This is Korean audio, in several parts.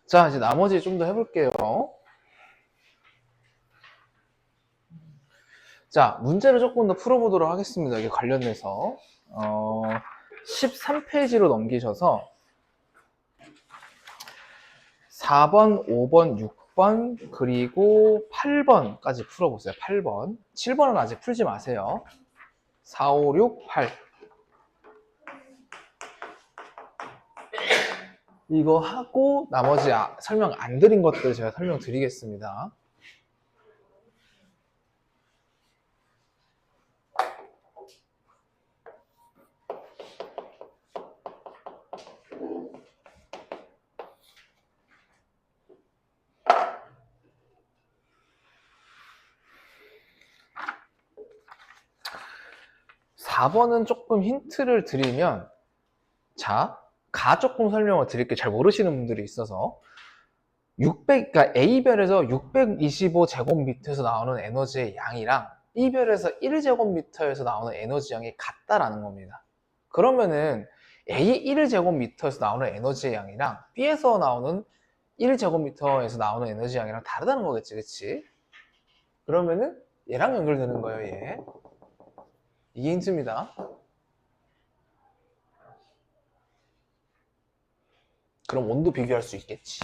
자, 이제 나머지 좀 더 해볼게요. 자, 문제를 조금 더 풀어보도록 하겠습니다. 이게 관련해서. 13페이지로 넘기셔서 4번, 5번, 6번, 그리고 8번까지 풀어보세요. 8번. 7번은 아직 풀지 마세요. 4, 5, 6, 8. 이거 하고 나머지 설명 안 드린 것들 제가 설명드리겠습니다. 사 번은 조금 힌트를 드리면, 자, 가 조금 설명을 드릴게요. 잘 모르시는 분들이 있어서. 그러니까 A별에서 625제곱미터에서 나오는 에너지의 양이랑 B별에서 1제곱미터에서 나오는 에너지 양이 같다라는 겁니다. 그러면은 A 1제곱미터에서 나오는 에너지의 양이랑 B에서 나오는 1제곱미터에서 나오는 에너지 양이랑 다르다는 거겠지, 그치? 그러면은 얘랑 연결되는 거예요, 얘. 이게 힌트입니다. 그럼 온도 비교할 수 있겠지.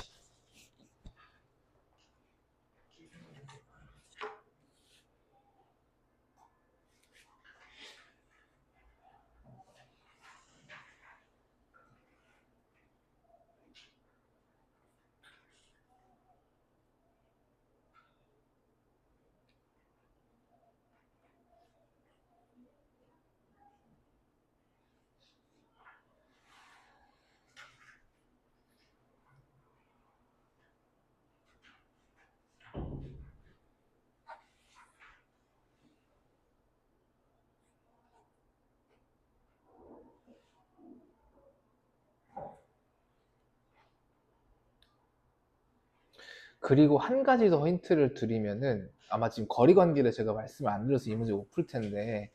그리고 한 가지 더 힌트를 드리면은, 아마 지금 거리 관계를 제가 말씀을 안 드려서 이 문제 못 풀 텐데,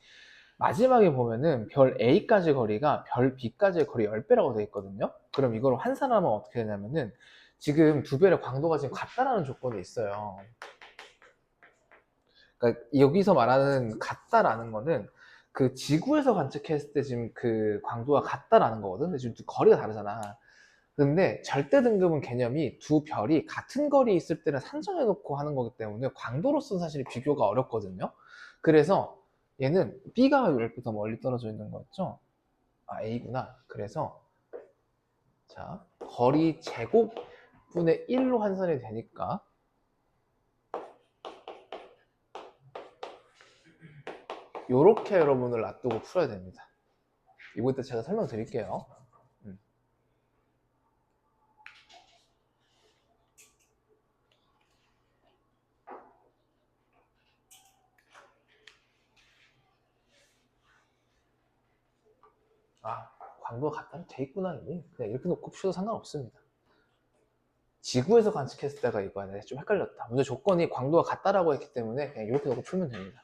마지막에 보면은 별 A까지 거리가 별 B까지의 거리 10배라고 되어 있거든요. 그럼 이걸 환산하면 어떻게 되냐면은, 지금 두 별의 광도가 지금 같다라는 조건이 있어요. 그러니까 여기서 말하는 같다라는 거는 그 지구에서 관측했을 때 지금 그 광도가 같다라는 거거든. 근데 지금 거리가 다르잖아. 근데 절대 등급은 개념이 두 별이 같은 거리에 있을 때는 산정해 놓고 하는 거기 때문에 광도로서는 사실 비교가 어렵거든요. 그래서 얘는 B가 이렇게 더 멀리 떨어져 있는 거였죠. 아, A구나. 그래서 자, 거리 제곱분의 1로 환산이 되니까 이렇게 여러분을 놔두고 풀어야 됩니다. 이거 이따 제가 설명드릴게요. 아, 광도가 같다면 돼 있구나. 이미 그냥 이렇게 놓고 푸셔도 상관없습니다. 지구에서 관측했을 때가 이거야. 좀 헷갈렸다. 먼저 조건이 광도가 같다라고 했기 때문에 그냥 이렇게 놓고 풀면 됩니다.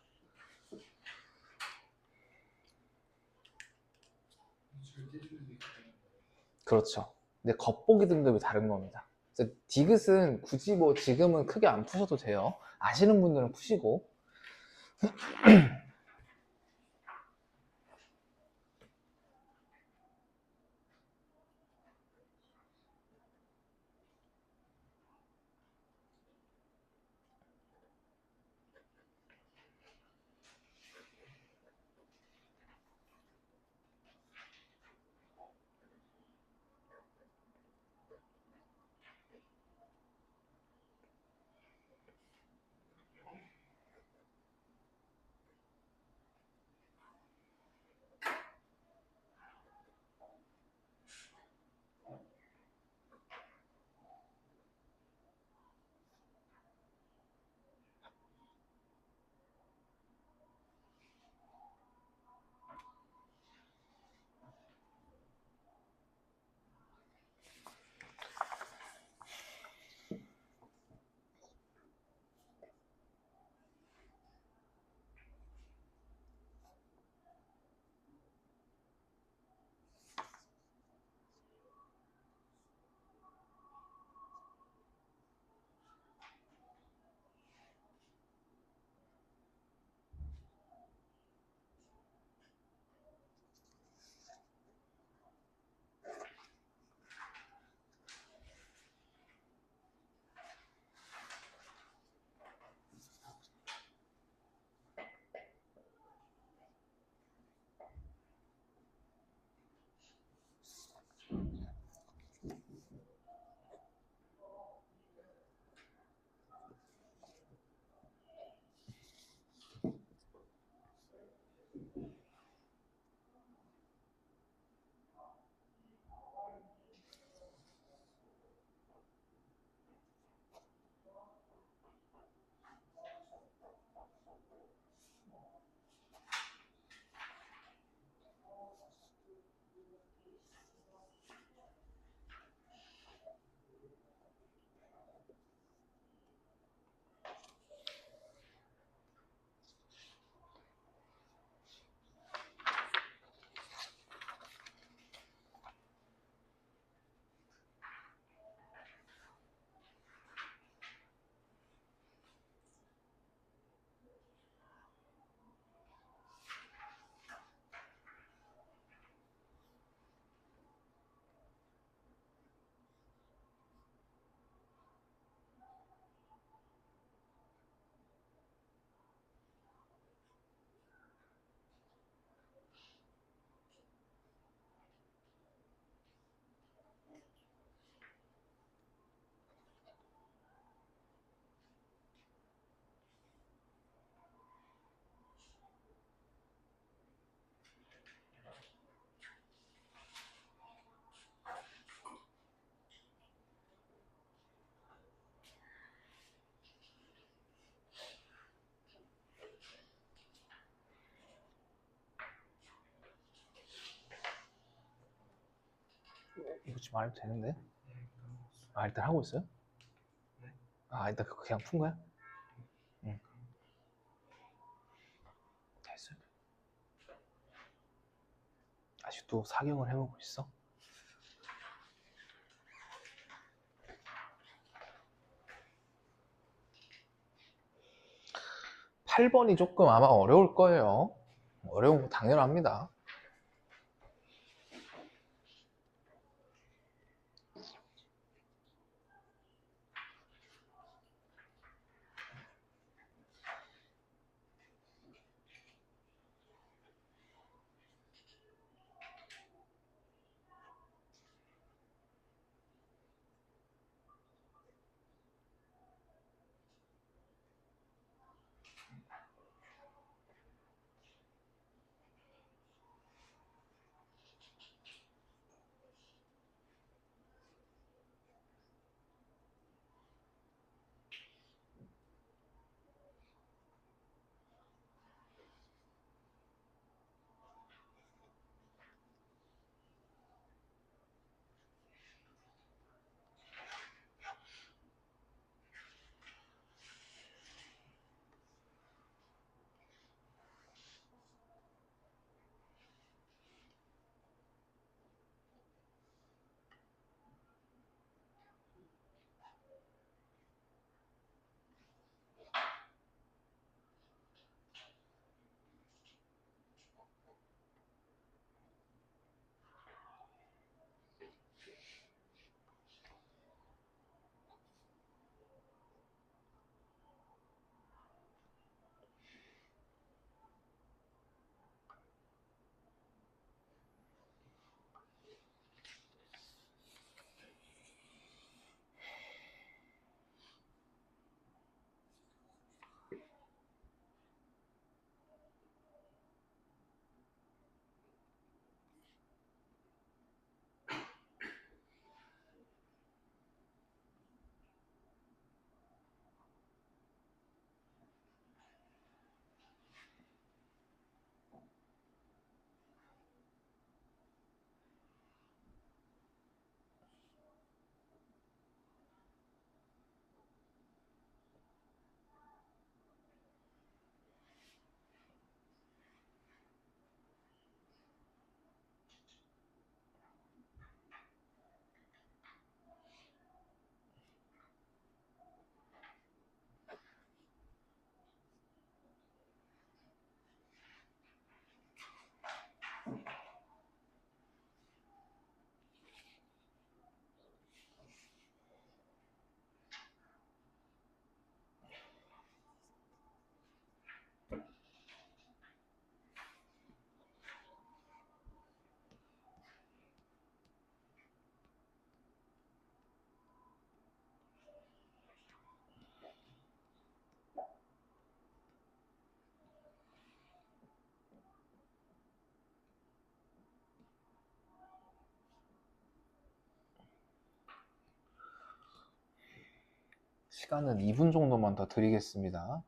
그렇죠. 근데 겉보기 등급이 다른 겁니다. 그래서 디귿은 굳이 뭐 지금은 크게 안 푸셔도 돼요. 아시는 분들은 푸시고. 묻지 말아도 되는데. 아, 일단 하고 있어요? 아, 일단 그거 그냥 푼 거야? 응. 됐어요. 아직도 사경을 해보고 있어? 8번이 조금 아마 어려울 거예요. 어려운 거 당연합니다. 시간은 2분 정도만 더 드리겠습니다.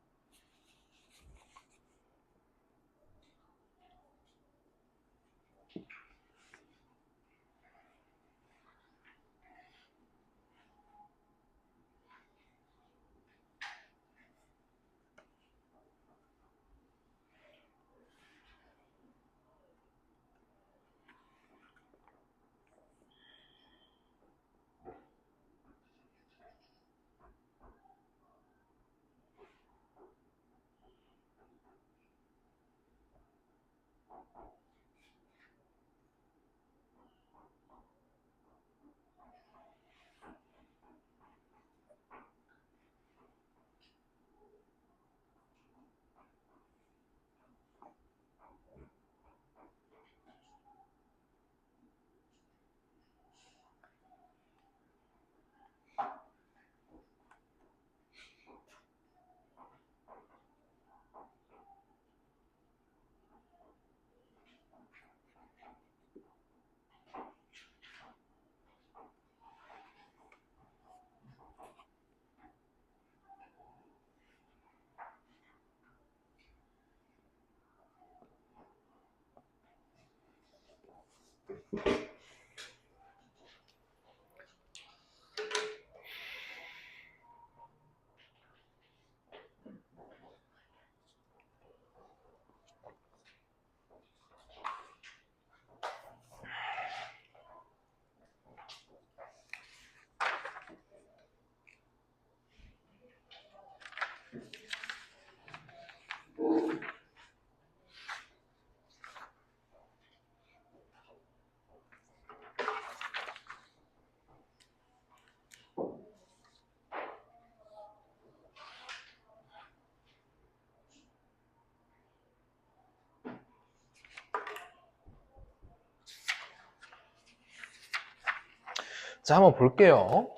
자, 한번 볼게요.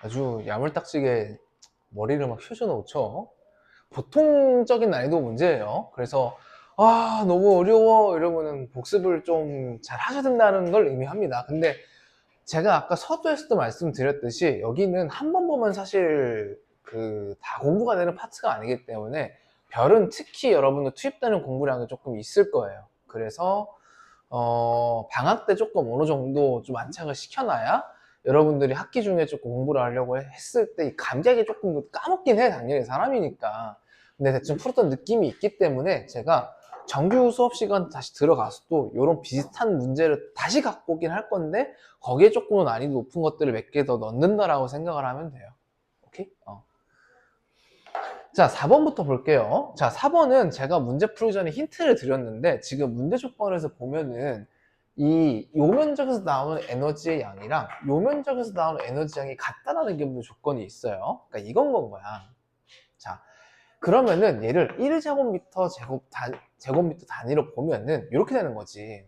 아주 야물딱지게 머리를 막 휘저 놓죠. 보통적인 난이도 문제예요. 그래서 너무 어려워 이러면은 복습을 좀 잘 하셔야 된다는 걸 의미합니다. 근데 제가 아까 서두에서도 말씀드렸듯이 여기는 한 번 보면 사실 다 공부가 되는 파트가 아니기 때문에 별은 특히 여러분들 투입되는 공부량이 조금 있을 거예요. 그래서 방학 때 조금 어느 정도 좀 안착을 시켜놔야 여러분들이 학기 중에 조금 공부를 하려고 했을 때 이 감각이 조금 까먹긴 해, 당연히 사람이니까. 근데 대충 풀었던 느낌이 있기 때문에 제가 정규 수업 시간 다시 들어가서 또 이런 비슷한 문제를 다시 갖고 오긴 할 건데 거기에 조금 더 난이도 높은 것들을 몇 개 더 넣는다라고 생각을 하면 돼요. 오케이? 자, 4번부터 볼게요. 자, 4번은 제가 문제 풀기 전에 힌트를 드렸는데 지금 문제 조건에서 보면은 요 면적에서 나오는 에너지의 양이랑 요 면적에서 나오는 에너지 양이 같다라는 게 문제 조건이 있어요. 그러니까 이건 건 거야. 자, 그러면은 얘를 1제곱미터 제곱미터 단위로 보면은 이렇게 되는 거지.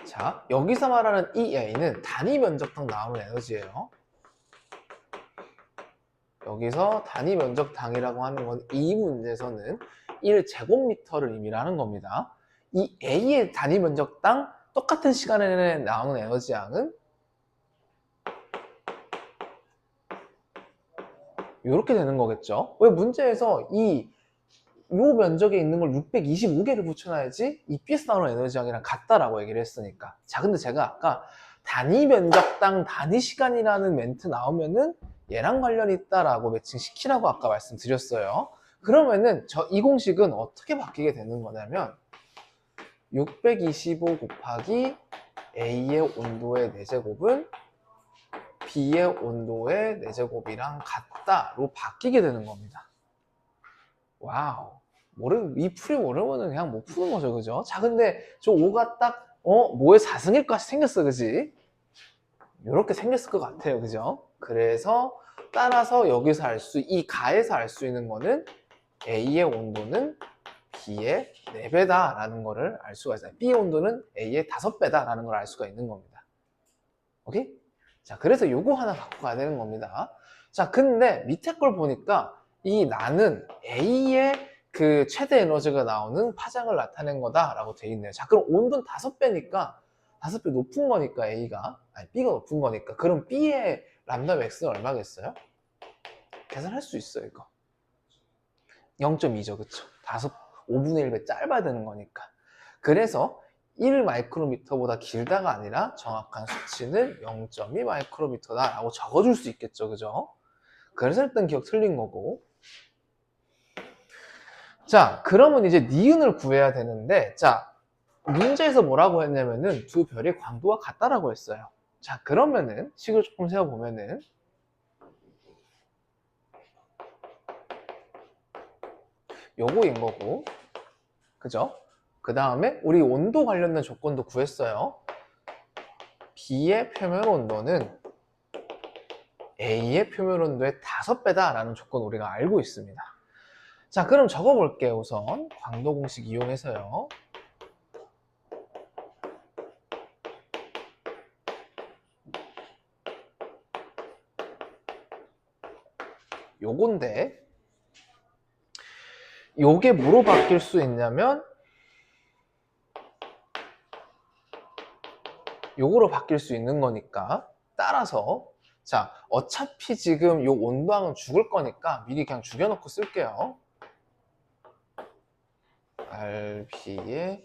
자, 여기서 말하는 이 A는 단위 면적당 나오는 에너지예요. 여기서 단위 면적당이라고 하는 건 이 문제에서는 1제곱미터를 의미하는 겁니다. 이 A의 단위 면적당 똑같은 시간에 나오는 에너지 양은 이렇게 되는 거겠죠. 왜 문제에서 요 면적에 있는 걸 625개를 붙여놔야지 이 B에서 나오는 에너지 양이랑 같다라고 얘기를 했으니까. 자, 근데 제가 아까 단위 면적당 단위 시간이라는 멘트 나오면은 얘랑 관련이 있다라고 매칭시키라고 아까 말씀드렸어요. 그러면은 이 공식은 어떻게 바뀌게 되는 거냐면 625 곱하기 A의 온도의 4제곱은 B의 온도의 4제곱이랑 같다로 바뀌게 되는 겁니다. 와우. 이 풀이 모르면은 그냥 못 푸는 거죠, 그죠? 자, 근데 저 5가 딱, 뭐의 4승일까지 생겼어, 그지? 이렇게 생겼을 것 같아요, 그죠? 그래서 따라서 여기서 이 가에서 알 수 있는 거는 A의 온도는 B의 4배다 라는 거를 알 수가 있어요. B의 온도는 A의 5배다 라는 걸 알 수가 있는 겁니다. 오케이? 자, 그래서 요거 하나 갖고 가야 되는 겁니다. 자, 근데 밑에 걸 보니까 나는 A의 최대 에너지가 나오는 파장을 나타낸 거다라고 돼 있네요. 자, 그럼 온도는 5배니까 5배 높은 거니까 B가 높은 거니까 그럼 B의 람다 맥스는 얼마겠어요? 계산할 수 있어요, 이거. 0.2죠, 그쵸? 5분의 1배 짧아야 되는 거니까. 그래서 1 마이크로미터보다 길다가 아니라 정확한 수치는 0.2 마이크로미터다 라고 적어줄 수 있겠죠, 그죠? 그래서 일단 기억 틀린 거고. 자, 그러면 이제 니은을 구해야 되는데, 자, 문제에서 뭐라고 했냐면은 두 별의 광도가 같다라고 했어요. 자, 그러면은 식을 조금 세워보면은 요거인 거고, 그죠? 그 다음에 우리 온도 관련된 조건도 구했어요. B의 표면 온도는 A의 표면 온도의 5배다 라는 조건 우리가 알고 있습니다. 자, 그럼 적어볼게요. 우선 광도 공식 이용해서요. 요건데 요게 뭐로 바뀔 수 있냐면 요거로 바뀔 수 있는 거니까 따라서 자, 어차피 지금 요 온도항은 죽을 거니까 미리 그냥 죽여놓고 쓸게요. RB의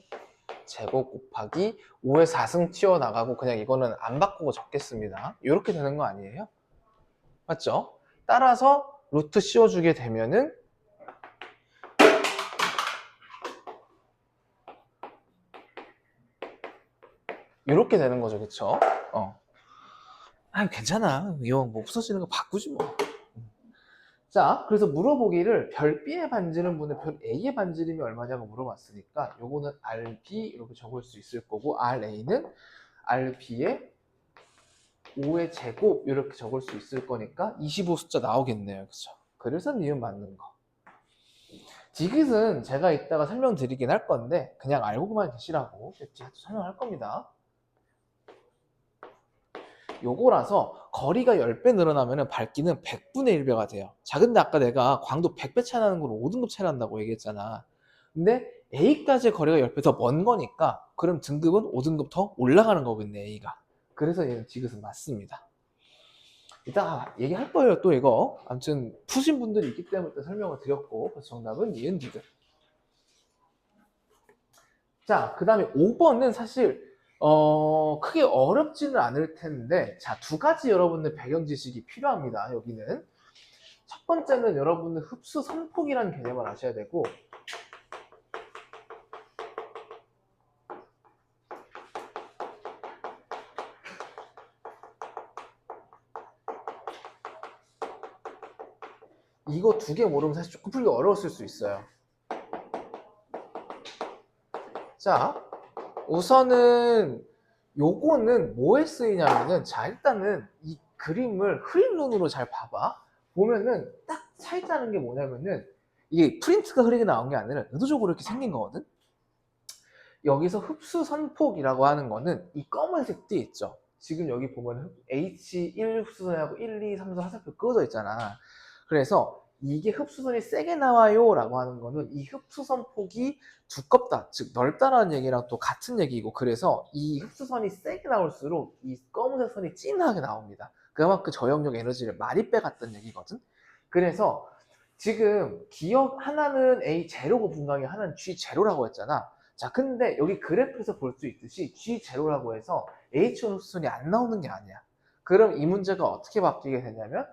제곱 곱하기 5의 4승 튀어나가고 그냥 이거는 안 바꾸고 적겠습니다. 이렇게 되는 거 아니에요? 맞죠? 따라서 루트 씌워주게 되면은 이렇게 되는 거죠, 그쵸? 괜찮아. 이거 뭐 없어지는 거 바꾸지 뭐. 자, 그래서 물어보기를 별 B의 반지름 분의 별 A의 반지름이 얼마냐고 물어봤으니까 요거는 RB 이렇게 적을 수 있을 거고 RA는 RB의 5의 제곱 이렇게 적을 수 있을 거니까 25 숫자 나오겠네요. 그죠? 그래서 니은 맞는 거. 디귿은 제가 이따가 설명드리긴 할 건데 그냥 알고만 계시라고 설명할 겁니다. 요거라서 거리가 10배 늘어나면 밝기는 100분의 1배가 돼요. 자, 근데 아까 내가 광도 100배 차이 나는 걸 5등급 차이 난다고 얘기했잖아. 근데 A까지의 거리가 10배 더 먼 거니까 그럼 등급은 5등급 더 올라가는 거겠네, A가. 그래서 얘는 디귿은 맞습니다. 이따 얘기할 거예요, 또 이거. 아무튼 푸신 분들이 있기 때문에 설명을 드렸고, 그래서 정답은 니은 디귿. 자, 그 다음에 5번은 사실 크게 어렵지는 않을 텐데, 자, 두 가지 여러분들 배경 지식이 필요합니다. 여기는 첫 번째는 여러분들 흡수 선폭이라는 개념을 아셔야 되고, 이거 두 개 모르면 사실 조금 풀기 어려웠을 수 있어요. 자, 우선은 요거는 뭐에 쓰이냐면은, 자, 일단은 이 그림을 흐린 눈으로 잘 봐봐. 보면은 딱 차이 나는 게 뭐냐면은, 이게 프린트가 흐리게 나온 게 아니라 의도적으로 이렇게 생긴 거거든. 여기서 흡수 선폭이라고 하는 거는 이 검은색 띠 있죠. 지금 여기 보면 H1 흡수선하고 1, 2, 3, 4 화살표 끄어져 있잖아. 그래서 이게 흡수선이 세게 나와요 라고 하는 거는 이 흡수선 폭이 두껍다, 즉 넓다라는 얘기랑 또 같은 얘기고, 그래서 이 흡수선이 세게 나올수록 이 검은색 선이 진하게 나옵니다. 그만큼 저역력 에너지를 많이 빼갔다는 얘기거든. 그래서 지금 기억 하나는 A 제로고 분광이 하나는 G 제로라고 했잖아. 자, 근데 여기 그래프에서 볼 수 있듯이 G 제로라고 해서 H 흡수선이 안 나오는 게 아니야. 그럼 이 문제가 어떻게 바뀌게 되냐면,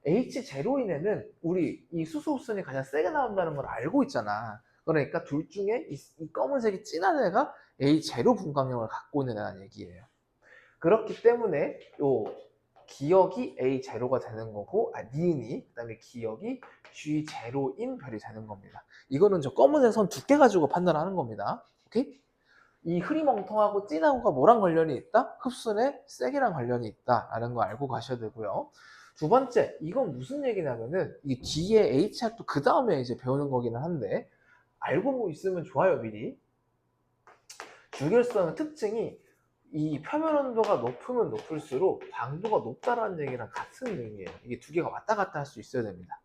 H0인에는 우리 이 수소 흡수선이 가장 세게 나온다는 걸 알고 있잖아. 그러니까 둘 중에 이 검은색이 진한 애가 A0 분광력을 갖고 있는 애라는 얘기예요. 그렇기 때문에 요 기억이 A0가 되는 거고, 니은이, 그 다음에 기억이 G0인 별이 되는 겁니다. 이거는 저 검은색 선 두께 가지고 판단하는 겁니다. 오케이? 이 흐리멍텅하고 진하고가 뭐랑 관련이 있다? 흡수의 세기랑 관련이 있다라는 거 알고 가셔야 되고요. 두 번째, 이건 무슨 얘기냐면은 이 뒤에 HR 또 그 다음에 이제 배우는 거기는 한데, 알고 있으면 좋아요, 미리. 주결성의 특징이 이 표면 온도가 높으면 높을수록 광도가 높다라는 얘기랑 같은 얘기예요. 이게 두 개가 왔다 갔다 할 수 있어야 됩니다.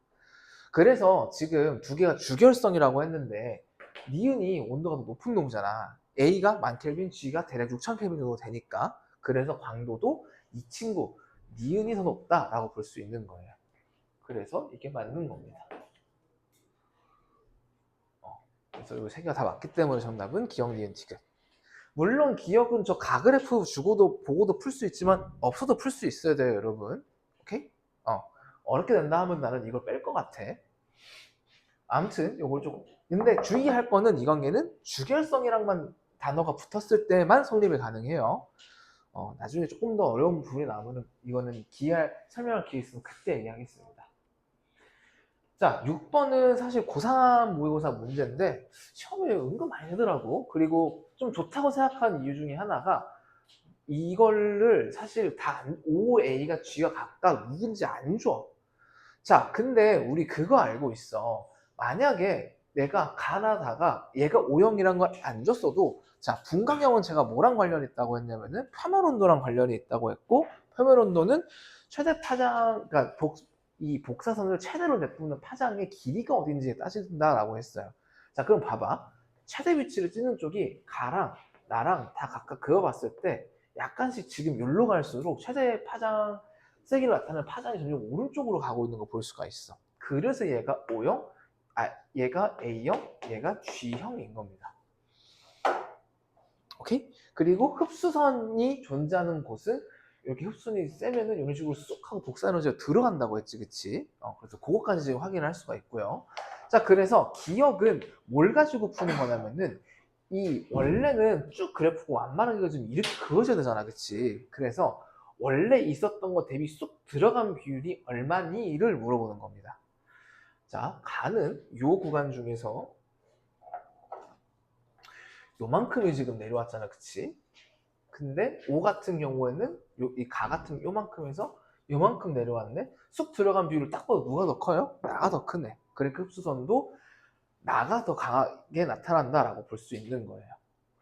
그래서 지금 두 개가 주결성이라고 했는데, 니은이 온도가 더 높은 놈이잖아. A가 1000켈빈, G가 대략 6000켈빈 정도 되니까, 그래서 광도도 이 친구 니은이 더 높다라고 볼 수 있는 거예요. 그래서 이게 맞는 겁니다. 그래서 이 세 개가 다 맞기 때문에 정답은 기억, 니은, 디귿. 물론 기억은 저 가그래프 주고도 보고도 풀 수 있지만 없어도 풀 수 있어야 돼요, 여러분. 오케이? 어렵게 된다 하면 나는 이걸 뺄 것 같아. 아무튼 요걸 조금, 근데 주의할 거는 이 관계는 주결성이랑만 단어가 붙었을 때만 성립이 가능해요. 나중에 조금 더 어려운 부분이 나오면 이거는 설명할 기회 있으면 그때 얘기하겠습니다. 자, 6번은 사실 고3 모의고사 문제인데 시험에 은근 많이 되더라고. 그리고 좀 좋다고 생각한 이유 중에 하나가, 이거를 사실 다 OA가 G가 각각 누군지 안 줘. 자, 근데 우리 그거 알고 있어. 만약에 내가 가나다가 얘가 O형이란 걸 안 줬어도, 자, 분광형은 제가 뭐랑 관련이 있다고 했냐면은 표면 온도랑 관련이 있다고 했고, 표면 온도는 최대 파장, 그러니까 이 복사선을 최대로 내뿜는 파장의 길이가 어딘지에 따진다라고 했어요. 자, 그럼 봐봐. 최대 위치를 찍는 쪽이 가랑 나랑 다 각각 그어봤을 때 약간씩 지금 여기로 갈수록 최대 파장 세기를 나타내는 파장이 점점 오른쪽으로 가고 있는 거 볼 수가 있어. 그래서 얘가 O형, 얘가 A형, 얘가 G형인 겁니다. 오케이? 그리고 흡수선이 존재하는 곳은 이렇게 흡수선이 세면은 이런 식으로 쑥 하고 복사 에너지가 들어간다고 했지, 그치? 그래서 그것까지 지금 확인을 할 수가 있고요. 자, 그래서 기억은 뭘 가지고 푸는 거냐면은, 이 원래는 쭉 그래프고 완만하게 그려지면 이렇게 그어져야 되잖아, 그치? 그래서 원래 있었던 거 대비 쑥 들어간 비율이 얼마니를 물어보는 겁니다. 자, 가는 요 구간 중에서 요만큼이 지금 내려왔잖아, 그치? 근데 O 같은 경우에는 이 가 같은 요만큼에서 요만큼 내려왔네. 쑥 들어간 비율을 딱 봐도 누가 더 커요? 나가 더 크네. 그러니까 흡수선도 나가 더 강하게 나타난다라고 볼 수 있는 거예요.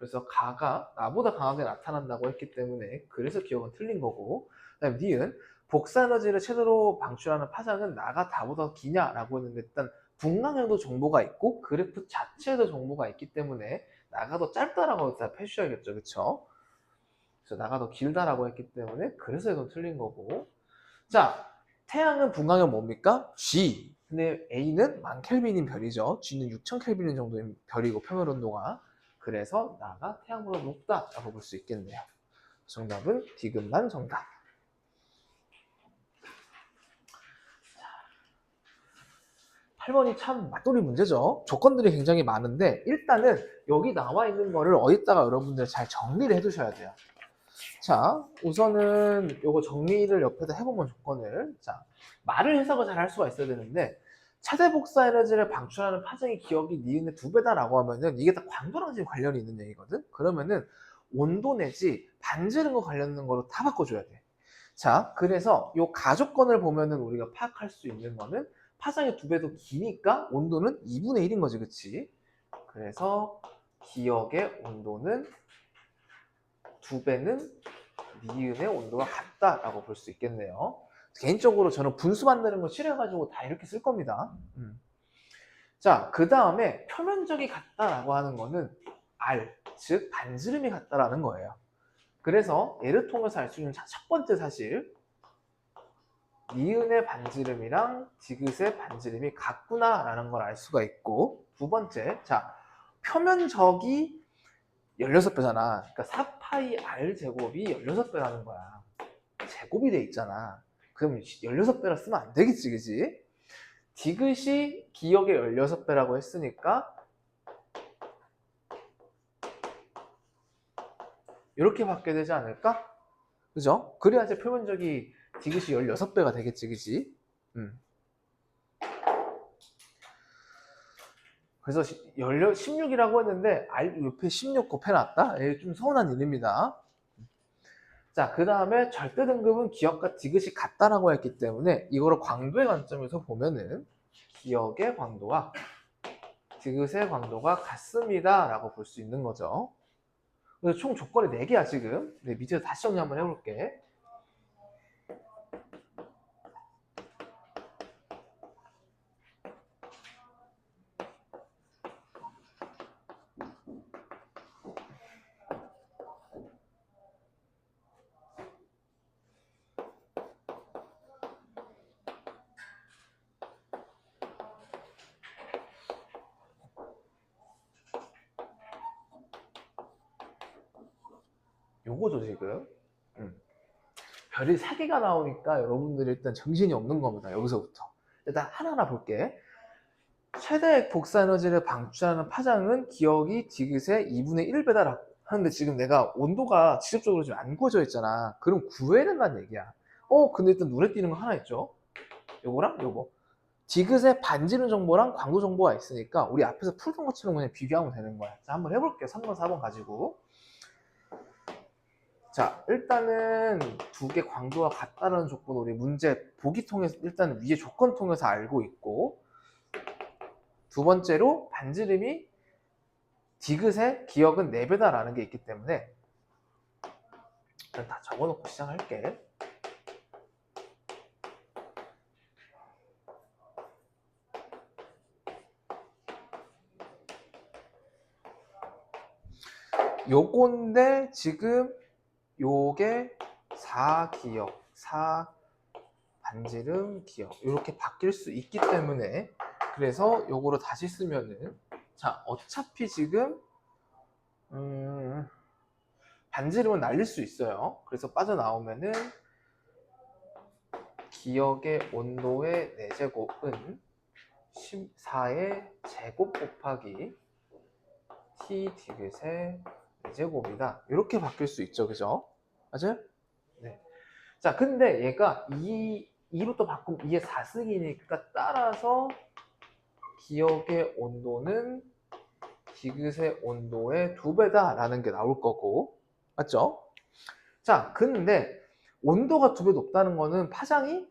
그래서 가가 나보다 강하게 나타난다고 했기 때문에 그래서 기억은 틀린 거고, 그다음에 니은 복사에너지를 최대로 방출하는 파장은 나가 다보다 기냐라고 했는데, 일단 분광형도 정보가 있고 그래프 자체에도 정보가 있기 때문에 나가 더 짧다라고 다 해주셔야겠죠, 그쵸? 그래서 나가 더 길다라고 했기 때문에 그래서 이건 틀린 거고. 자, 태양은 분광형 뭡니까? G. 근데 A는 10,000켈빈인 별이죠. G는 6,000켈빈인 정도인 별이고, 표면 온도가. 그래서 나가 태양보다 높다라고 볼 수 있겠네요. 정답은 디귿만 정답. 8번이 참 맞돌이 문제죠. 조건들이 굉장히 많은데 일단은 여기 나와 있는 거를 어디다가 여러분들 잘 정리를 해두셔야 돼요. 자, 우선은 요거 정리를 옆에다 해보면 조건을, 자, 말을 해석을 잘 할 수가 있어야 되는데, 차대 복사 에너지를 방출하는 파장의 기억이 니은의 2배다라고 하면은 이게 다 광도랑 지금 관련이 있는 얘기거든. 그러면은 온도 내지 반지름과 관련된 거로 다 바꿔줘야 돼. 자, 그래서 요 가조건을 보면은 우리가 파악할 수 있는 거는 파장의 2배도 기니까 온도는 2분의 1인 거지, 그치? 그래서 기억의 온도는 2배는 니은의 온도가 같다라고 볼 수 있겠네요. 개인적으로 저는 분수 만드는 거 싫어해가지고 다 이렇게 쓸 겁니다. 자, 그 다음에 표면적이 같다라고 하는 거는 R, 즉 반지름이 같다라는 거예요. 그래서 얘를 통해서 알 수 있는 첫 번째 사실, 니은의 반지름이랑 디귿의 반지름이 같구나라는 걸 알 수가 있고, 두 번째, 자, 표면적이 16배잖아. 그러니까 4파이 R 제곱이 16배라는 거야. 제곱이 돼 있잖아. 그럼 16배라 쓰면 안 되겠지, 그지? 디귿이 기억의 16배라고 했으니까 이렇게 받게 되지 않을까? 그죠? 그래야지 표면적이 디귿이 16배가 되겠지, 그지? 그래서 16이라고 했는데 R 옆에 16 곱해놨다? 좀 서운한 일입니다. 자, 그 다음에 절대 등급은 기억과 디귿이 같다라고 했기 때문에 이거를 광도의 관점에서 보면은 기억의 광도와 디귿의 광도가 같습니다 라고 볼 수 있는 거죠. 그래서 총 조건이 4개야 지금. 네, 밑에서 다시 정리 한번 해볼게. 요거죠 지금. 별이 4개가 나오니까 여러분들이 일단 정신이 없는 겁니다. 여기서부터 일단 하나하나 볼게. 최대 복사 에너지를 방출하는 파장은 기억이 디귿의 2분의 1배다 하는데, 지금 내가 온도가 직접적으로 지금 안 구워져 있잖아. 그럼 구해야 된다는 얘기야. 근데 일단 눈에 띄는 거 하나 있죠. 요거랑 요거. 디귿의 반지름 정보랑 광도 정보가 있으니까 우리 앞에서 풀던 것처럼 그냥 비교하면 되는 거야. 자, 한번 해볼게요. 3번, 4번 가지고. 자, 일단은 두 개 광도가 같다는 조건 우리 문제 보기 통해서 일단 위에 조건 통해서 알고 있고, 두 번째로 반지름이 디귿의 기억은 4배다라는 게 있기 때문에 일단 다 적어놓고 시작할게. 요건데 지금 요게 4기억, 4반지름 기억 이렇게 바뀔 수 있기 때문에, 그래서 요거를 다시 쓰면은, 자, 어차피 지금 반지름은 날릴 수 있어요. 그래서 빠져나오면은 기억의 온도의 4제곱은 14의 제곱 곱하기 t 디귿의 4제곱이다. 이렇게 바뀔 수 있죠, 그죠? 맞아요? 네. 자, 근데 얘가 2로 또 바꾸면 2의 4승이니까 따라서 기억의 온도는 디귿의 온도의 2배다라는 게 나올 거고, 맞죠? 자, 근데 온도가 2배 높다는 거는 파장이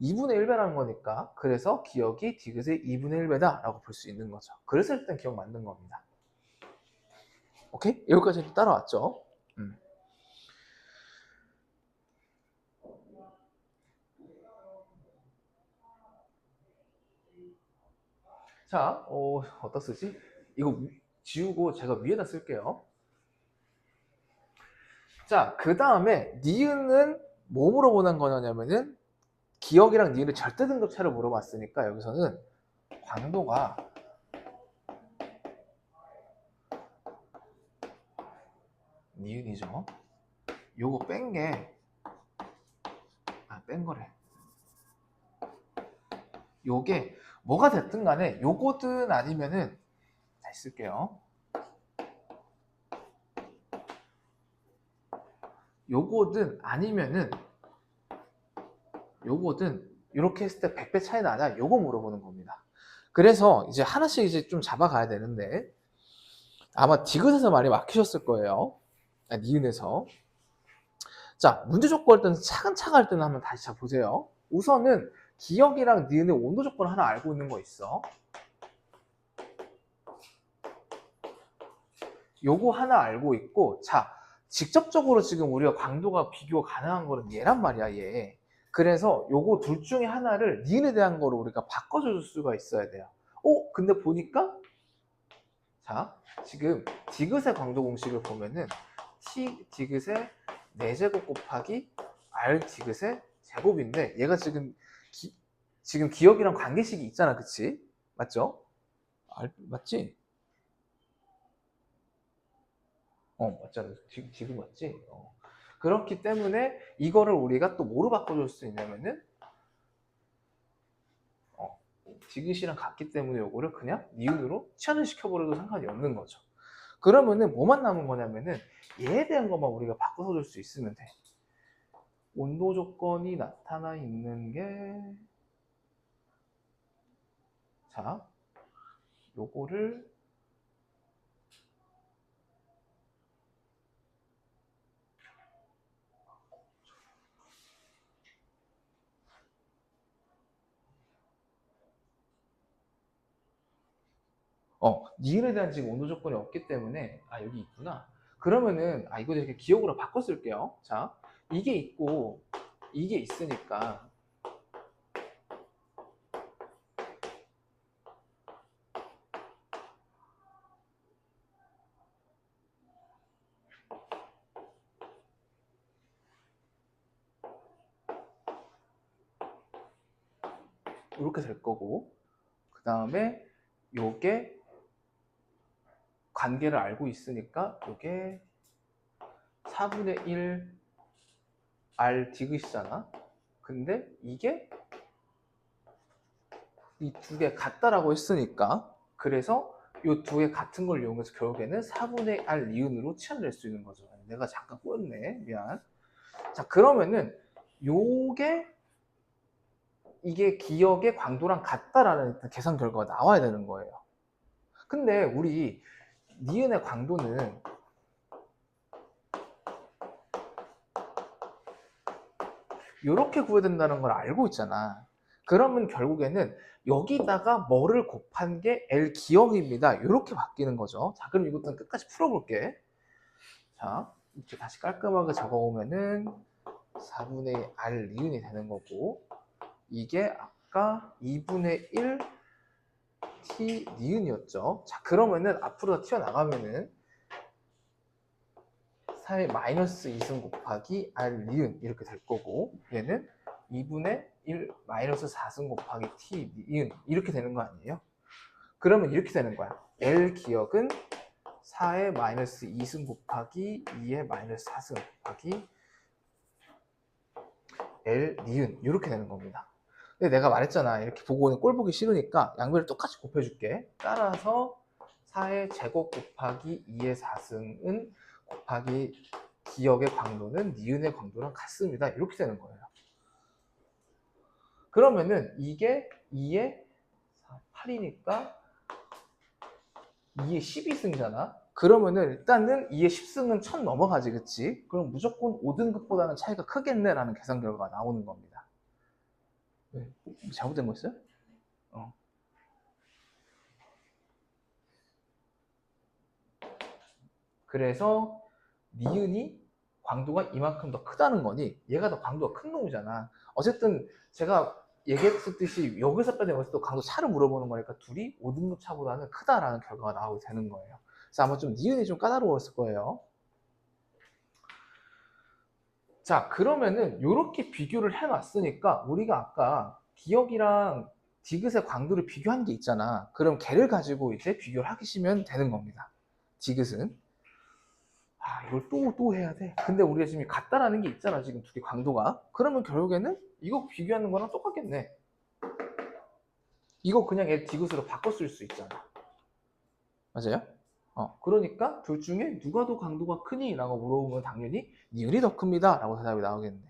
2분의 1배라는 거니까, 그래서 기억이 디귿의 2분의 1배다라고 볼 수 있는 거죠. 그래서 일단 기억 만든 겁니다. 오케이? 여기까지 따라왔죠? 자, 어디다 쓰지? 이거 지우고 제가 위에다 쓸게요. 자, 그 다음에 니은은 뭐 물어보는 거냐면은 기억이랑 니은의 절대 등급차를 물어봤으니까 여기서는 광도가 니은이죠. 요거 뺀 거래. 요게 뭐가 됐든 간에 요거든 아니면은 다시 쓸게요. 요거든 아니면은 요거든 이렇게 했을 때 100배 차이 나냐? 요거 물어보는 겁니다. 그래서 이제 하나씩 이제 좀 잡아가야 되는데 아마 디귿에서 많이 막히셨을 거예요. 니은에서. 자, 문제 조건 할 때는 차근차근 할 때는 한번 다시 보세요. 우선은 기억이랑 니은의 온도 조건 하나 알고 있는 거 있어. 요거 하나 알고 있고, 자, 직접적으로 지금 우리가 강도가 비교 가능한 거는 얘란 말이야, 얘. 그래서 요거 둘 중에 하나를 니은에 대한 거로 우리가 바꿔줄 수가 있어야 돼요. 근데 보니까, 자, 지금 디귿의 강도 공식을 보면은 T 디귿의 4제곱 곱하기 R 디귿의 제곱인데 얘가 지금 기억이랑 관계식이 있잖아, 그치? 맞죠? 맞지? 맞잖아. 지금 맞지? 그렇기 때문에 이거를 우리가 또 뭐로 바꿔줄 수 있냐면은 디귿이랑 같기 때문에 이거를 그냥 니은으로 치환을 시켜버려도 상관이 없는 거죠. 그러면은 뭐만 남은 거냐면은 얘에 대한 것만 우리가 바꿔서 줄 수 있으면 돼. 온도 조건이 나타나 있는 게, 자, 요거를 니은에 대한 지금 온도 조건이 없기 때문에 여기 있구나. 그러면은 이거 이렇게 기억으로 바꿔 쓸게요. 자, 이게 있고 이게 있으니까 이렇게 될 거고, 그 다음에 요게 관계를 알고 있으니까 요게 4분의 1 R 디귿이잖아. 근데 이게 이 두 개 같다라고 했으니까, 그래서 이 두 개 같은 걸 이용해서 결국에는 4분의 R 니은으로 치환될 수 있는 거죠. 내가 잠깐 꼬였네. 미안. 자, 그러면은 요게 이게 기억의 광도랑 같다라는 계산 결과가 나와야 되는 거예요. 근데 우리 니은의 광도는 이렇게 구해야 된다는 걸 알고 있잖아. 그러면 결국에는 여기다가 뭐를 곱한 게 L 기억입니다. 이렇게 바뀌는 거죠. 자, 그럼 이것도 끝까지 풀어볼게. 자, 이렇게 다시 깔끔하게 적어오면은 4분의 R 니은이 되는 거고, 이게 아까 2분의 1 T 니은이었죠. 자, 그러면은 앞으로 튀어나가면은 4의 마이너스 2승 곱하기 R 니은 이렇게 될 거고, 얘는 2분의 1 마이너스 4승 곱하기 T 니은 이렇게 되는 거 아니에요? 그러면 이렇게 되는 거야. L 기억은 4의 마이너스 2승 곱하기 2의 마이너스 4승 곱하기 L 니은 이렇게 되는 겁니다. 근데 내가 말했잖아. 이렇게 보고는 꼴 보기 싫으니까 양변을 똑같이 곱해줄게. 따라서 4의 제곱 곱하기 2의 4승은 곱하기 기억의 광도는 니은의 광도랑 같습니다. 이렇게 되는 거예요. 그러면은 이게 2의 8이니까 2의 12승이잖아. 그러면은 일단은 2의 10승은 1000 넘어가지, 그치? 그럼 무조건 5등급보다는 차이가 크겠네라는 계산 결과가 나오는 겁니다. 왜? 잘못된 거 있어요? 어. 그래서 니은이 광도가 이만큼 더 크다는 거니 얘가 더 광도가 큰 놈이잖아. 어쨌든 제가 얘기했듯이 여기서 빼는 여기서 또 강도 차를 물어보는 거니까 둘이 5등급 차보다는 크다라는 결과가 나오게 되는 거예요. 그래서 아마 좀 니은이 좀 까다로웠을 거예요. 자, 그러면은 이렇게 비교를 해놨으니까 우리가 아까 기억이랑 디귿의 광도를 비교한 게 있잖아. 그럼 걔를 가지고 이제 비교를 하시면 되는 겁니다. 디귿은 이걸 또 해야 돼. 근데 우리가 지금 같다라는 게 있잖아. 지금 둘이 광도가. 그러면 결국에는 이거 비교하는 거랑 똑같겠네. 이거 그냥 얘 디귿으로 바꿔 쓸 수 있잖아. 맞아요? 그러니까 둘 중에 누가 더 강도가 크니? 라고 물어보면 당연히 니은이 더 큽니다. 라고 대답이 나오겠네.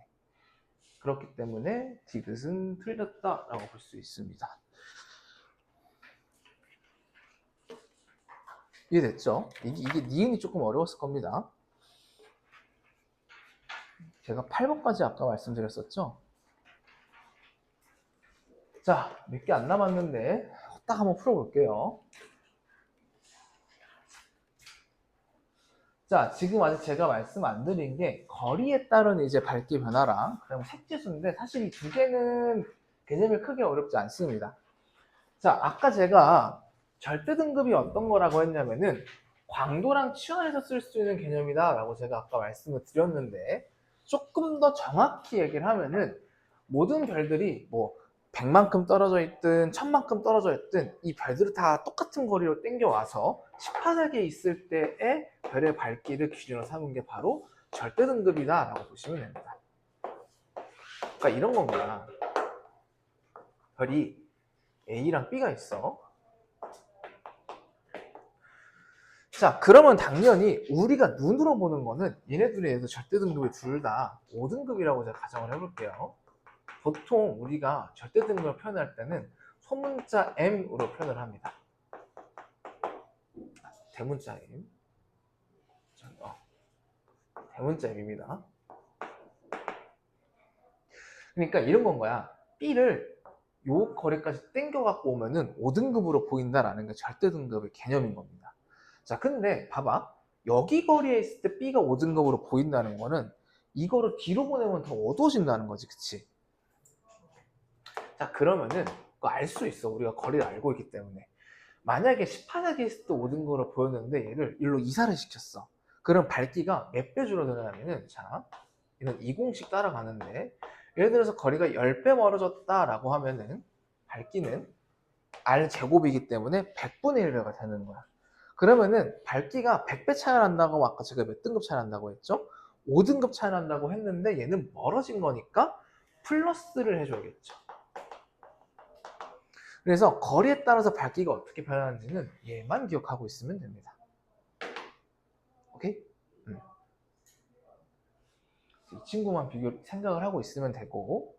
그렇기 때문에 디귿은 틀렸다 라고 볼 수 있습니다. 이해됐죠? 이게 니은이 조금 어려웠을 겁니다. 제가 8번까지 아까 말씀드렸었죠? 자, 몇 개 안 남았는데 딱 한번 풀어볼게요. 자, 지금 아직 제가 말씀 안 드린 게 거리에 따른 이제 밝기 변화랑 그다음에 색지수인데 사실 이 두 개는 개념이 크게 어렵지 않습니다. 자, 아까 제가 절대 등급이 어떤 거라고 했냐면은 광도랑 치환해서 쓸 수 있는 개념이다 라고 제가 아까 말씀을 드렸는데 조금 더 정확히 얘기를 하면은 모든 별들이 뭐 100만큼 떨어져 있든 1000만큼 떨어져 있든 이 별들을 다 똑같은 거리로 땡겨와서 18세기에 있을 때의 별의 밝기를 기준으로 삼은 게 바로 절대 등급이다 라고 보시면 됩니다. 그러니까 이런 겁니다. 별이 A랑 B가 있어. 자, 그러면 당연히 우리가 눈으로 보는 거는 얘네들에 대해서 절대 등급이 둘 다 5등급이라고 제가 가정을 해볼게요. 보통 우리가 절대 등급을 표현할 때는 소문자 M으로 표현을 합니다. 대문자 M. 대문자 M입니다. 그러니까 이런 건 거야. B를 요 거리까지 땡겨갖고 오면은 5등급으로 보인다라는 게 절대 등급의 개념인 겁니다. 자, 근데 봐봐. 여기 거리에 있을 때 B가 5등급으로 보인다는 거는 이거를 뒤로 보내면 더 어두워진다는 거지, 그치? 자, 그러면은 그거 알 수 있어. 우리가 거리를 알고 있기 때문에. 만약에 18세기에 있을 때 5등급으로 보였는데 얘를 일로 이사를 시켰어. 그럼 밝기가 몇 배 줄어드냐면은, 자, 이런 이 공식 따라가는데 예를 들어서 거리가 10배 멀어졌다라고 하면은 밝기는 R제곱이기 때문에 100분의 1배가 되는 거야. 그러면은 밝기가 100배 차이 난다고 아까 제가 몇 등급 차이 난다고 했죠? 5등급 차이 난다고 했는데 얘는 멀어진 거니까 플러스를 해줘야겠죠. 그래서 거리에 따라서 밝기가 어떻게 변하는지는 얘만 기억하고 있으면 됩니다. 오케이? 이 친구만 생각을 하고 있으면 되고,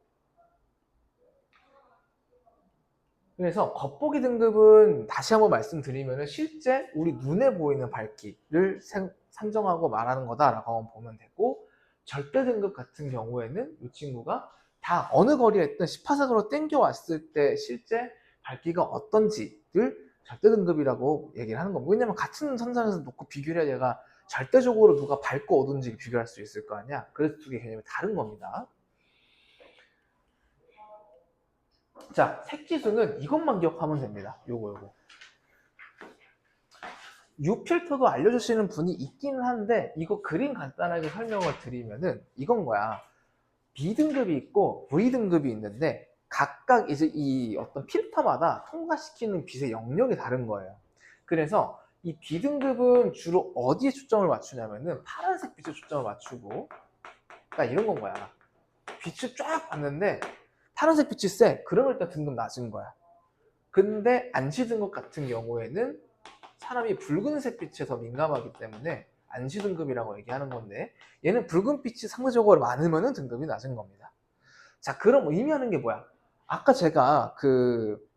그래서 겉보기 등급은 다시 한번 말씀드리면 실제 우리 눈에 보이는 밝기를 산정하고 말하는 거다라고 보면 되고, 절대 등급 같은 경우에는 이 친구가 다 어느 거리에 있든 18세기로 땡겨왔을 때 실제 밝기가 어떤지를 절대 등급이라고 얘기를 하는 겁니다. 왜냐면 같은 선상에서 놓고 비교를 해야 얘가 절대적으로 누가 밝고 어두운지 비교할 수 있을 거 아니야. 그래서 두 개 개념이 다른 겁니다. 자, 색지수는 이것만 기억하면 됩니다. 요거. U필터도 알려주시는 분이 있기는 한데 이거 그림 간단하게 설명을 드리면은 이건 거야. B등급이 있고 V등급이 있는데 각각 이제 이 어떤 필터마다 통과시키는 빛의 영역이 다른 거예요. 그래서 이 B등급은 주로 어디에 초점을 맞추냐면은 파란색 빛에 초점을 맞추고, 그러니까 이런 건 거야. 빛을 쫙 봤는데 파란색 빛이 세. 그러면 일단 등급 낮은 거야. 근데 안시등급 같은 경우에는 사람이 붉은색 빛에 더 민감하기 때문에 안시등급이라고 얘기하는 건데 얘는 붉은 빛이 상대적으로 많으면 등급이 낮은 겁니다. 자, 그럼 의미하는 게 뭐야? 아까 제가 그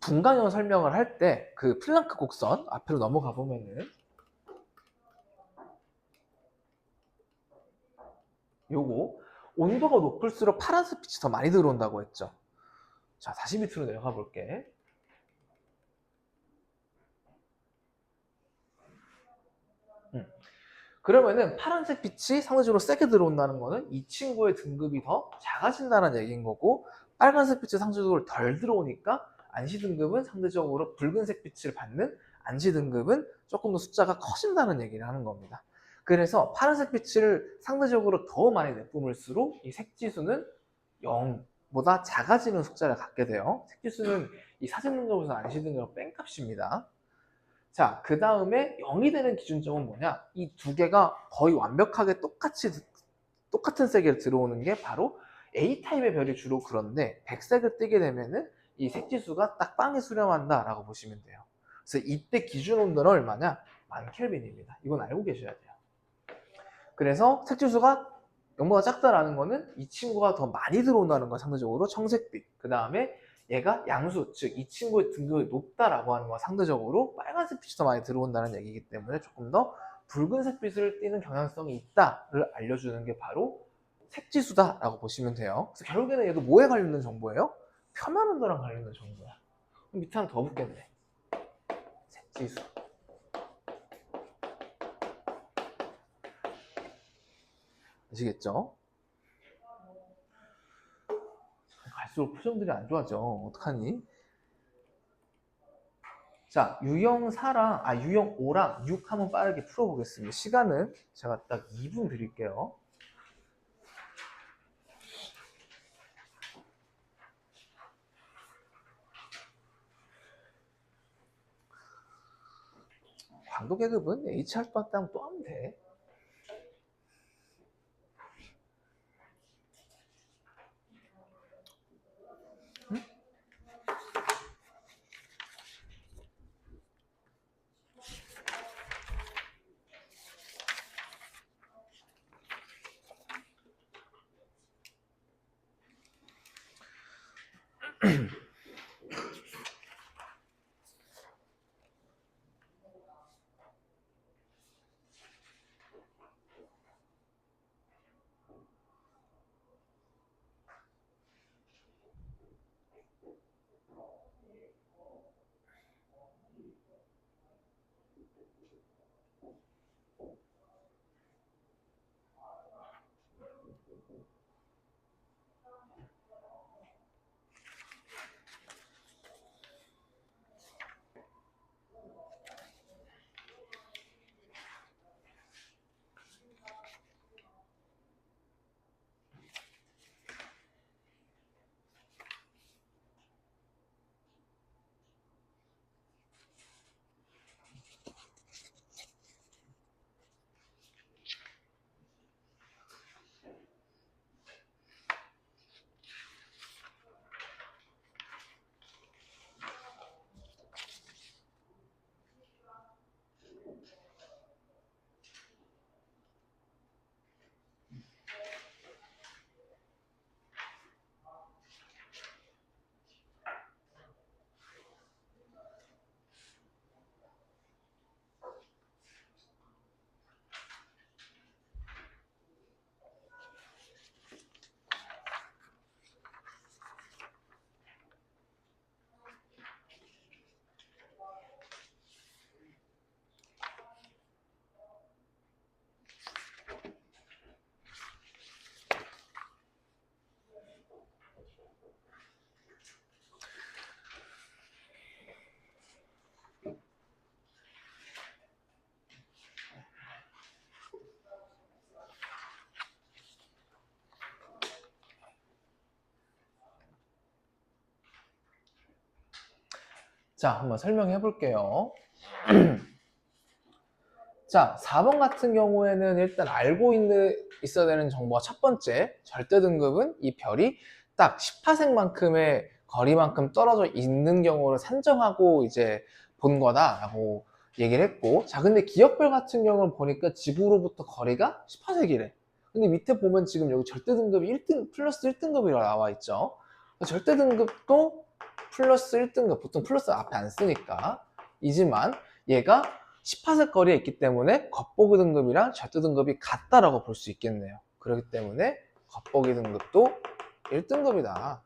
분광형 설명을 할 때 그 플랑크 곡선 앞으로 넘어가 보면은 요거 온도가 높을수록 파란색 빛이 더 많이 들어온다고 했죠. 자, 다시 밑으로 내려가 볼게. 그러면은 파란색 빛이 상대적으로 세게 들어온다는 거는 이 친구의 등급이 더 작아진다는 얘기인 거고, 빨간색 빛이 상대적으로 덜 들어오니까 안시 등급은 상대적으로 붉은색 빛을 받는 안시 등급은 조금 더 숫자가 커진다는 얘기를 하는 겁니다. 그래서 파란색 빛을 상대적으로 더 많이 내뿜을수록 이 색지수는 0보다 작아지는 숫자를 갖게 돼요. 색지수는 이 사진 등급에서 안시 등급 뺀값입니다. 자, 그 다음에 0이 되는 기준점은 뭐냐? 이 두 개가 거의 완벽하게 똑같은 색에 들어오는 게 바로 A타입의 별이 주로 그런데, 백색을 띠게 되면은 이 색지수가 딱 빵에 수렴한다 라고 보시면 돼요. 그래서 이때 기준 온도는 얼마냐? 1000켈빈입니다. 이건 알고 계셔야 돼요. 그래서 색지수가 0보다 작다라는 거는 이 친구가 더 많이 들어온다는 건 상대적으로 청색빛, 그 다음에 얘가 양수, 즉 이 친구의 등급이 높다라고 하는 건 상대적으로 빨간색 빛이 더 많이 들어온다는 얘기이기 때문에 조금 더 붉은색 빛을 띠는 경향성이 있다를 알려주는 게 바로 색지수다라고 보시면 돼요. 그래서 결국에는 얘도 뭐에 관련된 정보예요? 표면 온도랑 관련된 정보야. 그럼 밑에 하나 더 붙겠네. 색지수. 아시겠죠? 갈수록 표정들이 안 좋아져. 어떡하니? 자, 유형 4랑, 유형 5랑 6 한번 빠르게 풀어보겠습니다. 시간은 제가 딱 2분 드릴게요. 광도 계급은 HR 또또 하면 돼. 응? 자, 한번 설명해 볼게요. 자, 4번 같은 경우에는 일단 알고 있어야 되는 정보가 첫 번째, 절대 등급은 이 별이 딱 10파생만큼의 거리만큼 떨어져 있는 경우를 산정하고 이제 본 거다라고 얘기를 했고, 자, 근데 기억별 같은 경우는 보니까 지구로부터 거리가 10파세기래. 근데 밑에 보면 지금 여기 절대 등급이 1등, 플러스 1등급이라고 나와 있죠. 절대 등급도 플러스 1등급, 보통 플러스 앞에 안 쓰니까 이지만 얘가 10파세 거리에 있기 때문에 겉보기 등급이랑 절대 등급이 같다라고 볼 수 있겠네요. 그렇기 때문에 겉보기 등급도 1등급이다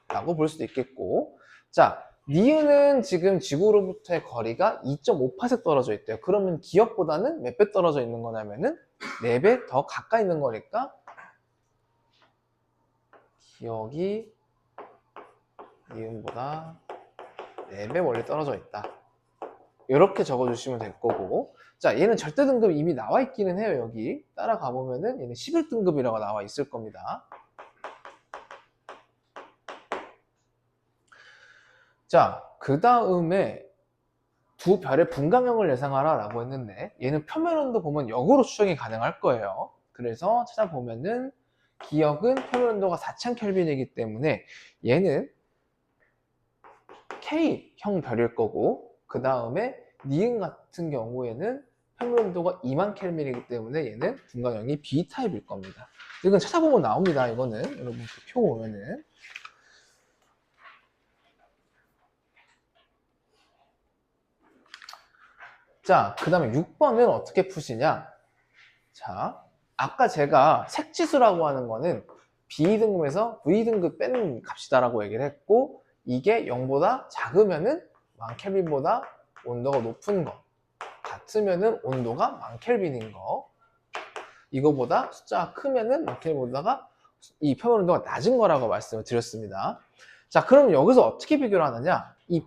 라고 볼 수도 있겠고, 자, 니은은 지금 지구로부터의 거리가 2.5파섹 떨어져 있대요. 그러면 기억보다는 몇 배 떨어져 있는 거냐면은 4배 더 가까이 있는 거니까 기억이 니은보다 4배 멀리 떨어져 있다. 이렇게 적어주시면 될 거고, 자, 얘는 절대 등급 이미 나와 있기는 해요. 여기 따라가 보면은 얘는 11등급이라고 나와 있을 겁니다. 자, 그 다음에 두 별의 분광형을 예상하라 라고 했는데, 얘는 표면온도 보면 역으로 추정이 가능할 거예요. 그래서 찾아보면은 기억은 표면온도가 4000켈빈이기 때문에 얘는 K형 별일 거고, 그 다음에 니은 같은 경우에는 표면온도가 2만 켈빈이기 때문에 얘는 분광형이 B타입일 겁니다. 이건 찾아보면 나옵니다. 이거는 여러분 표 보면은. 자, 그 다음에 6번은 어떻게 푸시냐? 자, 아까 제가 색지수라고 하는 거는 B등급에서 V등급 빼는 값이다라고 얘기를 했고, 이게 0보다 작으면은 1000켈빈보다 온도가 높은 거, 같으면은 온도가 1000켈빈인 거, 이거보다 숫자가 크면은 1000켈빈보다가 이 표면 온도가 낮은 거라고 말씀을 드렸습니다. 자, 그럼 여기서 어떻게 비교를 하느냐? 이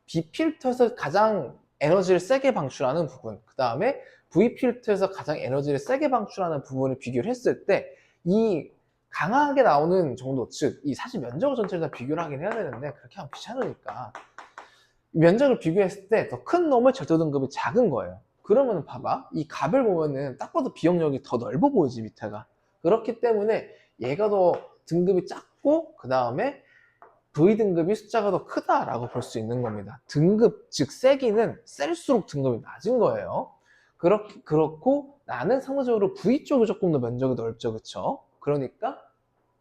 B필터에서 가장 에너지를 세게 방출하는 부분, 그 다음에 V필터에서 가장 에너지를 세게 방출하는 부분을 비교를 했을 때 이 강하게 나오는 정도, 즉 이 사실 면적 전체를 다 비교를 하긴 해야 되는데 그렇게 하면 귀찮으니까 면적을 비교했을 때 더 큰 놈의 절도 등급이 작은 거예요. 그러면 봐봐, 이 값을 보면은 딱 봐도 B영역이 더 넓어 보이지, 밑에가. 그렇기 때문에 얘가 더 등급이 작고, 그 다음에 V등급이 숫자가 더 크다라고 볼 수 있는 겁니다. 등급, 즉 세기는 셀수록 등급이 낮은 거예요. 그렇고 나는 상대적으로 V 쪽이 조금 더 면적이 넓죠, 그쵸? 그러니까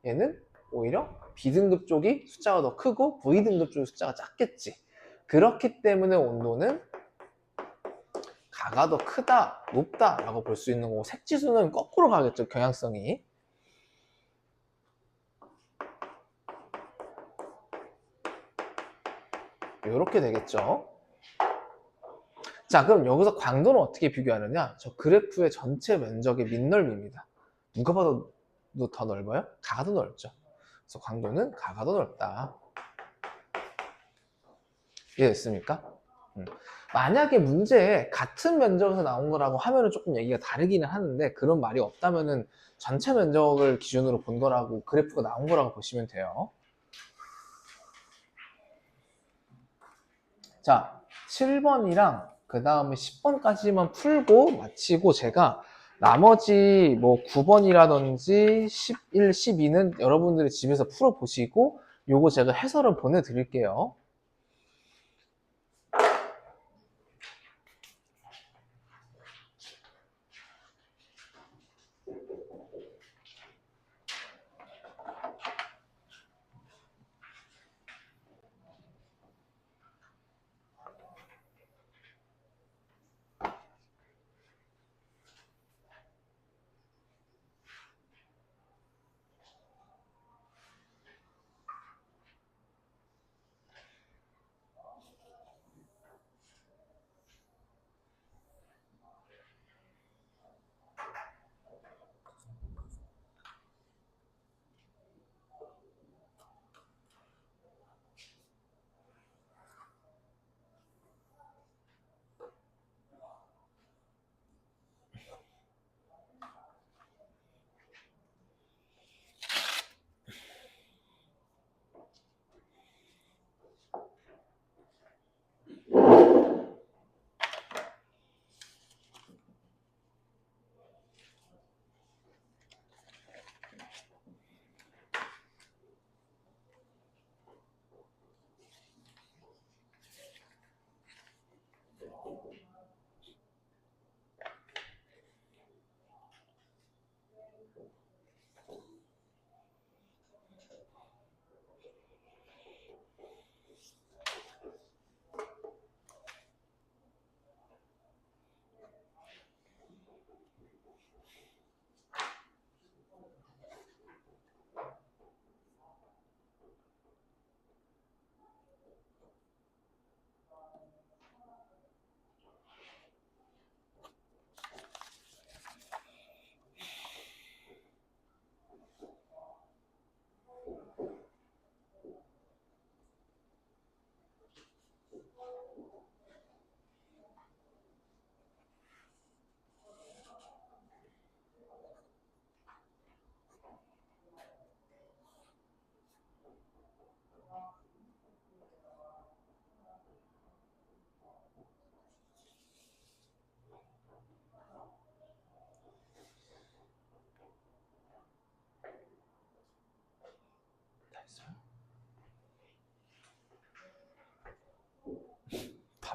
얘는 오히려 B등급 쪽이 숫자가 더 크고 V등급 쪽이 숫자가 작겠지. 그렇기 때문에 온도는 가가 더 크다, 높다라고 볼 수 있는 거고, 색지수는 거꾸로 가겠죠, 경향성이. 이렇게 되겠죠. 자, 그럼 여기서 광도는 어떻게 비교하느냐? 저 그래프의 전체 면적의 밑넓이입니다. 누가 봐도 더 넓어요? 가가 더 넓죠. 그래서 광도는 가가 더 넓다. 이해됐습니까? 만약에 문제에 같은 면적에서 나온 거라고 하면은 조금 얘기가 다르기는 하는데, 그런 말이 없다면은 전체 면적을 기준으로 본 거라고, 그래프가 나온 거라고 보시면 돼요. 자, 7번이랑 그 다음에 10번까지만 풀고 마치고, 제가 나머지 뭐 9번이라든지 11, 12는 여러분들이 집에서 풀어보시고 요거 제가 해설을 보내드릴게요.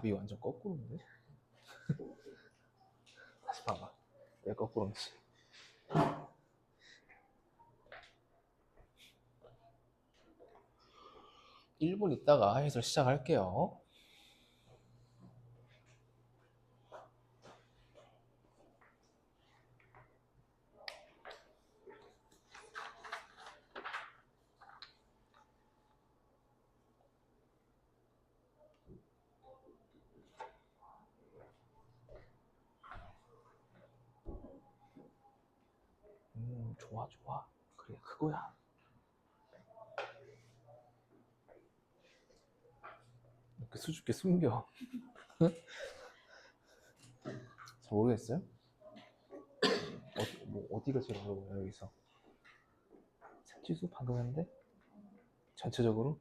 답이 완전 거꾸로인데? 다시 봐봐. 왜 거꾸로인지. 1분 있다가 해설 시작할게요. 좋아, 좋아. 그래, 그거야. 이렇게 수줍게 숨겨. 잘 모르겠어요? 어디가 제일 어려워요, 여기서? 색지수 방금 했는데? 전체적으로?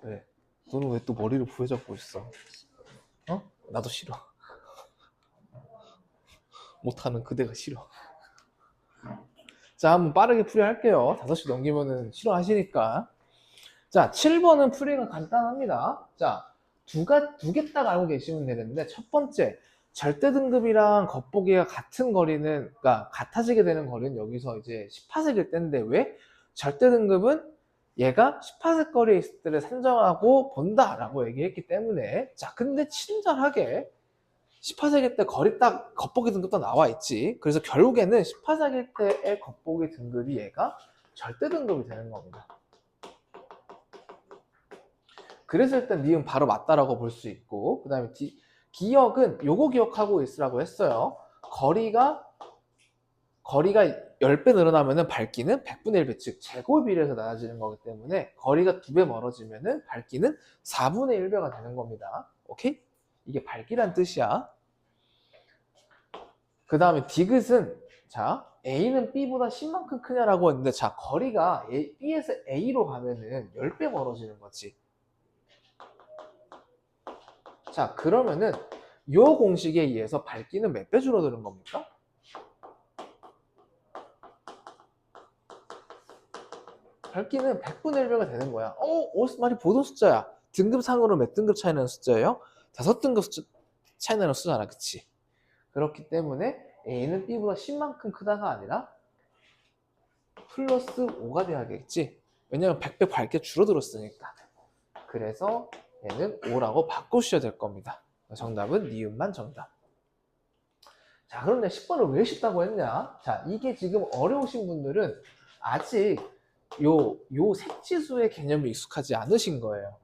왜? 너는 왜 또 머리를 부여잡고 있어? 어? 나도 싫어. 못하는 그대가 싫어. 자, 한번 빠르게 풀이할게요. 5시 넘기면은 싫어하시니까. 자, 7번은 풀이가 간단합니다. 자, 두 개 딱 알고 계시면 되는데, 첫 번째, 절대 등급이랑 겉보기가 같은 거리는, 그러니까 같아지게 되는 거리는 여기서 이제 10파섹일 때인데, 왜? 절대 등급은 얘가 10파섹 거리에 있을 때를 산정하고 본다라고 얘기했기 때문에, 자, 근데 친절하게 10파섹일 때 거리 딱 겉보기 등급도 나와 있지. 그래서 결국에는 10파섹일 때의 겉보기 등급이 얘가 절대 등급이 되는 겁니다. 그래서 일단 니은 바로 맞다라고 볼 수 있고, 그 다음에 기억은 요거 기억하고 있으라고 했어요. 거리가 10배 늘어나면은 밝기는 100분의 1배, 즉 제곱 비례해서 나눠지는 거기 때문에 거리가 2배 멀어지면은 밝기는 4분의 1배가 되는 겁니다. 오케이? 이게 밝기란 뜻이야. 그 다음에 디귿은, 자, A는 B보다 10만큼 크냐라고 했는데, 자, 거리가 B에서 A로 가면은 10배 멀어지는 거지. 자, 그러면은 이 공식에 의해서 밝기는 몇 배 줄어드는 겁니까? 밝기는 100분의 1배가 되는 거야. 어디서 많이 보던 숫자야. 등급상으로 몇 등급 차이 나는 숫자예요? 5등급 차이 나는 숫자잖아, 그치? 그렇기 때문에 A는 B보다 10만큼 크다가 아니라 플러스 5가 돼야겠지? 왜냐면 100배 밝게 줄어들었으니까. 그래서 얘는 5라고 바꾸셔야 될 겁니다. 정답은 니은만 정답. 자, 그런데 10번을 왜 쉽다고 했냐? 자, 이게 지금 어려우신 분들은 아직 요 색지수의 개념이 익숙하지 않으신 거예요.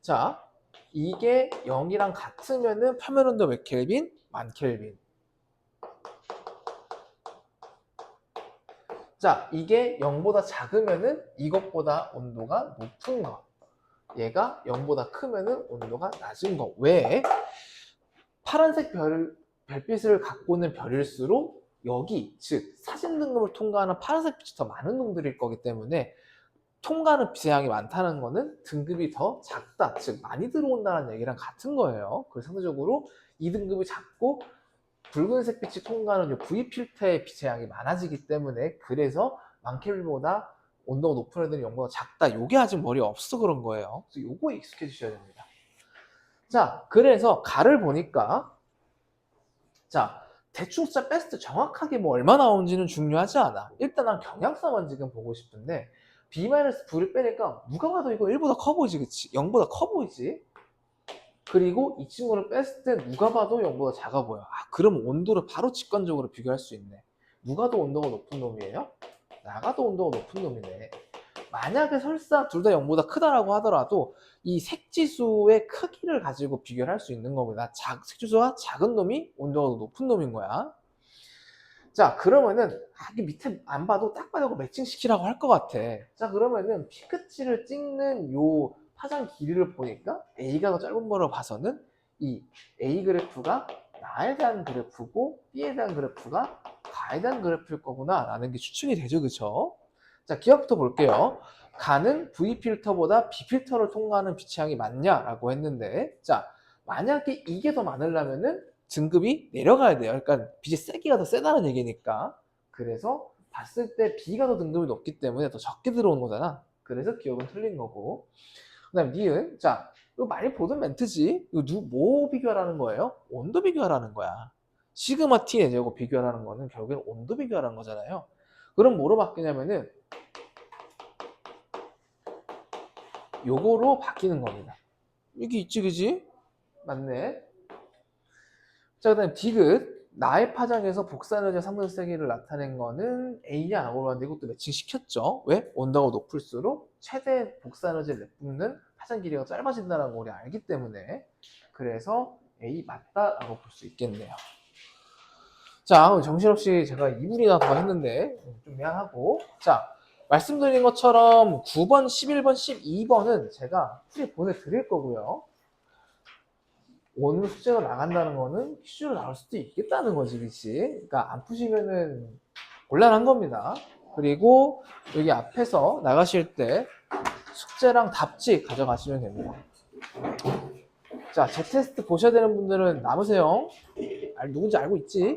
자, 이게 0이랑 같으면은 표면 온도 몇 켈빈? 10,000켈빈. 자, 이게 0보다 작으면은 이것보다 온도가 높은 거. 얘가 0보다 크면은 온도가 낮은 거. 왜? 파란색 별빛을 갖고 있는 별일수록 여기, 즉 사진 등급을 통과하는 파란색 빛이 더 많은 놈들일 거기 때문에 통과하는 빛의 양이 많다는 거는 등급이 더 작다, 즉 많이 들어온다는 얘기랑 같은 거예요. 그래서 상대적으로 이 등급이 작고 붉은색 빛이 통과하는 이 V 필터의 빛의 양이 많아지기 때문에, 그래서 만켈빈보다 온도가 높은 애들이 0보다 작다. 요게 아직 머리에 없어 그런 거예요. 그래서 요거 익숙해지셔야 됩니다. 자, 그래서 가를 보니까, 자, 대충 숫자 뺐을 때 정확하게 뭐 얼마 나오는지는 중요하지 않아. 일단 난 경향성만 지금 보고 싶은데, B-V를 빼니까 누가 봐도 이거 1보다 커 보이지, 그치? 0보다 커 보이지? 그리고 이 친구를 뺐을 때 누가 봐도 0보다 작아 보여. 그럼 온도를 바로 직관적으로 비교할 수 있네. 누가 더 온도가 높은 놈이에요? 나가 더 온도가 높은 놈이네. 만약에 설사 둘 다 0보다 크다라고 하더라도 이 색지수의 크기를 가지고 비교를 할 수 있는 겁니다. 색지수가 작은 놈이 온도가 더 높은 놈인 거야. 자, 그러면은 이게 밑에 안 봐도 딱 봐도 매칭시키라고 할 것 같아. 자, 그러면은 피크치를 찍는 요 파장 길이를 보니까 A가 더 짧은 거로 봐서는 이 A 그래프가 나에 대한 그래프고 B에 대한 그래프가 가에 대한 그래프일 거구나 라는 게 추측이 되죠, 그쵸? 자, 기억부터 볼게요. 가는 V 필터보다 B 필터를 통과하는 빛의 양이 많냐라고 했는데, 자, 만약에 이게 더 많으려면은 등급이 내려가야 돼요. 그러니까 빛의 세기가 더 세다는 얘기니까. 그래서 봤을 때 B가 더 등급이 높기 때문에 더 적게 들어오는 거잖아. 그래서 기억은 틀린 거고. 그 다음 니은. 자, 이거 많이 보던 멘트지. 이거 뭐 비교하라는 거예요? 온도 비교하라는 거야. 시그마 T의 제곱 비교하라는 거는 결국엔 온도 비교하라는 거잖아요. 그럼 뭐로 바뀌냐면은 요거로 바뀌는 겁니다. 여기 있지, 그지? 맞네. 자, 그 다음에 디귿. 나의 파장에서 복사에너지 상등 세기를 나타낸 거는 A냐 라고 봤는데 이것도 매칭시켰죠. 왜? 온도가 높을수록 최대 복사에너지를 내뿜는 파장 길이가 짧아진다는 걸 우리 알기 때문에 그래서 A 맞다라고 볼 수 있겠네요. 자, 정신없이 제가 2분이나 더 했는데 좀 미안하고. 자, 말씀드린 것처럼 9번, 11번, 12번은 제가 풀이 보내드릴 거고요. 오늘 숙제가 나간다는 거는 퀴즈로 나올 수도 있겠다는 거지, 그치? 그러니까 안 푸시면은 곤란한 겁니다. 그리고 여기 앞에서 나가실 때 숙제랑 답지 가져가시면 됩니다. 자, 제 테스트 보셔야 되는 분들은 남으세요. 누군지 알고 있지?